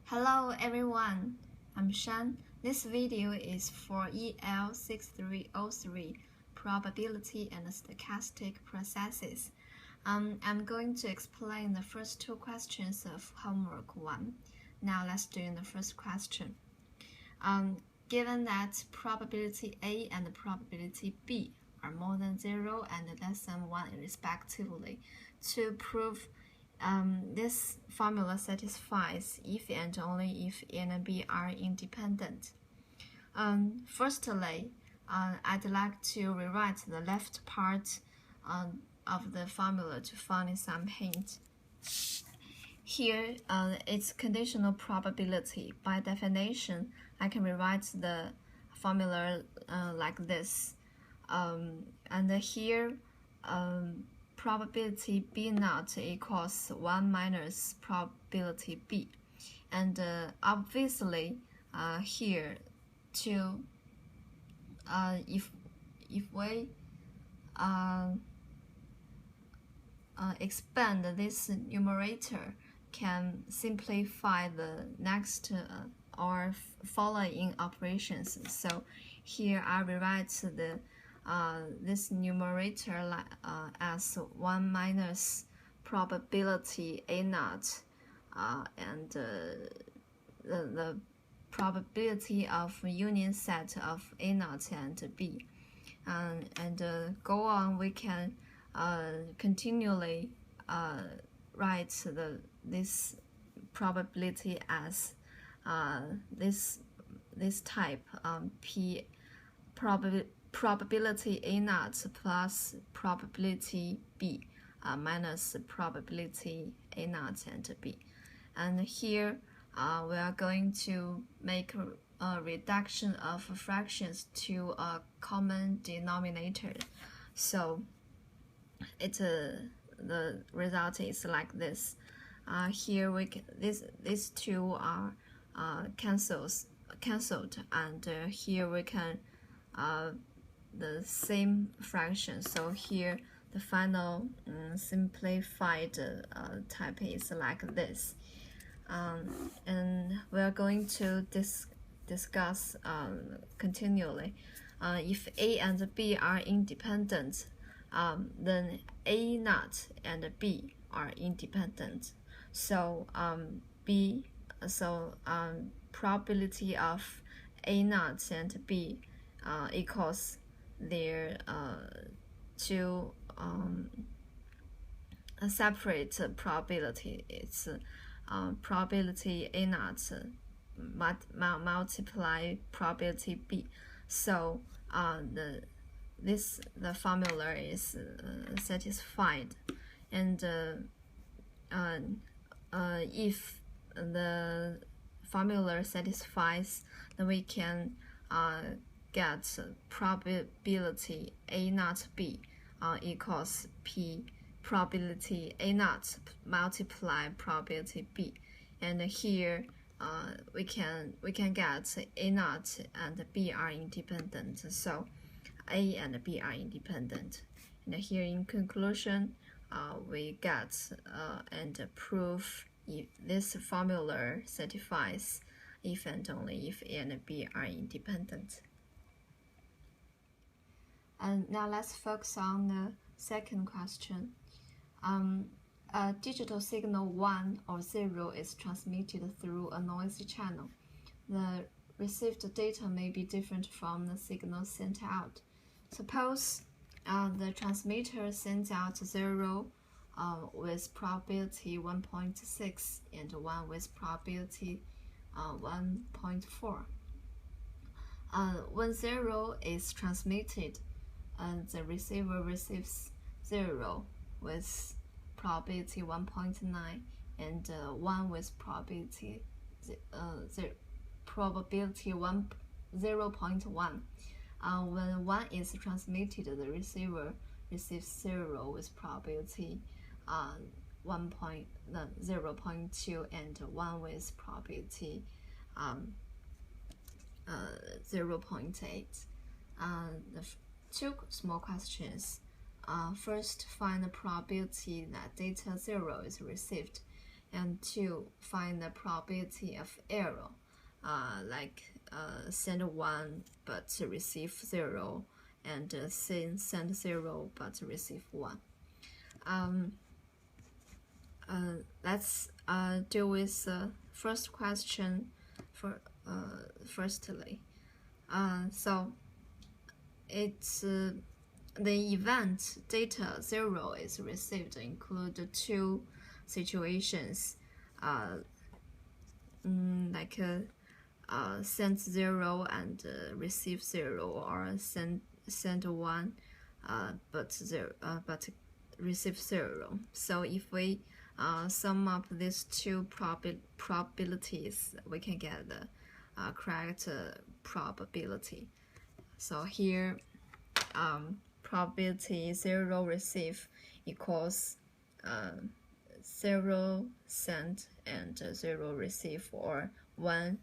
Hello everyone, I'm Shan. This video is for EL6303 Probability and Stochastic Processes. I'm going to explain the first two questions of homework 1. Now let's do the first question. Given that probability A and probability B are more than 0 and less than 1 respectively, to prove this formula satisfies if and only if A and B are independent. Firstly, I'd like to rewrite the left part of the formula to find some hint. Here, it's conditional probability. By definition, I can rewrite the formula like this. And here, probability B naught equals 1 minus probability B. And obviously, here, to if we expand this numerator, can simplify the next or following operations. So here I rewrite the this numerator as 1 minus probability A naught and the probability of union set of A naught and B. And go on, we can continually write this probability as this type P probability A naught plus probability B minus probability A naught and B. And here we are going to make a reduction of fractions to a common denominator. So the result is like this. Here these two are cancelled, and here we can the same fraction. So here the final simplified type is like this. And we are going to discuss continually. If A and B are independent, then A naught and B are independent. So probability of A naught and B equals their two separate probability. It's probability A naught multiply probability B. So the formula is satisfied, and if the formula satisfies, then we can get probability A naught B equals P probability A naught multiply probability B. And here we can get A naught and B are independent. So A and B are independent. And here in conclusion, we get and prove if this formula satisfies if and only if A and B are independent. And now let's focus on the second question. A digital signal 1 or 0 is transmitted through a noisy channel. The received data may be different from the signal sent out. Suppose the transmitter sends out 0 with probability 1.6 and 1 with probability 1.4. When 0 is transmitted, the receiver receives 0 with probability 1.9 and 1 with probability 0.1. When 1 is transmitted, the receiver receives 0 with probability 0.2 and 1 with probability 0.8. The two small questions. First, find the probability that data 0 is received, and to find the probability of error, like send 1 but receive 0, and send 0 but receive 1. Let's deal with the first question firstly. So it's the event data 0 is received include two situations, like send 0 and receive 0, or send 1 but receive 0. So if we sum up these two probabilities, we can get the correct probability. So here, probability 0 receive equals 0 send and 0 receive, or 1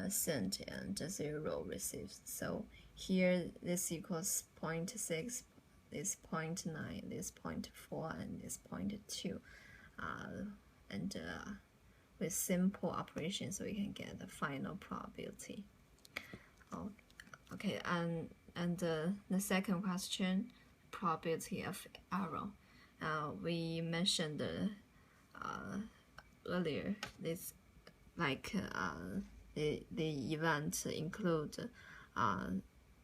send and 0 receive. So here this equals 0.6, this 0.9, this 0.4, and this 0.2. And with simple operations, we can get the final probability. Oh, okay, and the second question, probability of error. We mentioned earlier this, like the event include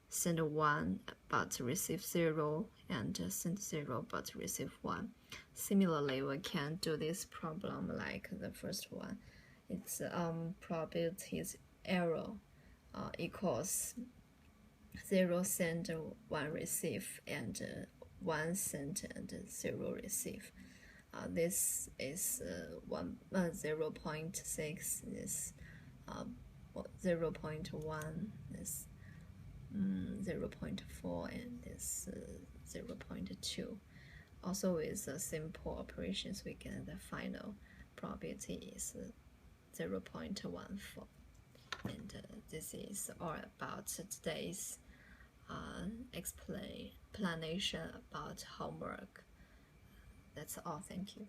send 1 but receive 0, and send 0 but receive 1. Similarly, we can do this problem like the first one. It's probabilities error equals 0 send 1 receive, and 1 send and 0 receive. This is 0.6, this 0.1, this 0.4, and this 0.2. Also with simple operations, we get the final probability is 0.14. And this is all about today's explanation about homework. That's all. Thank you.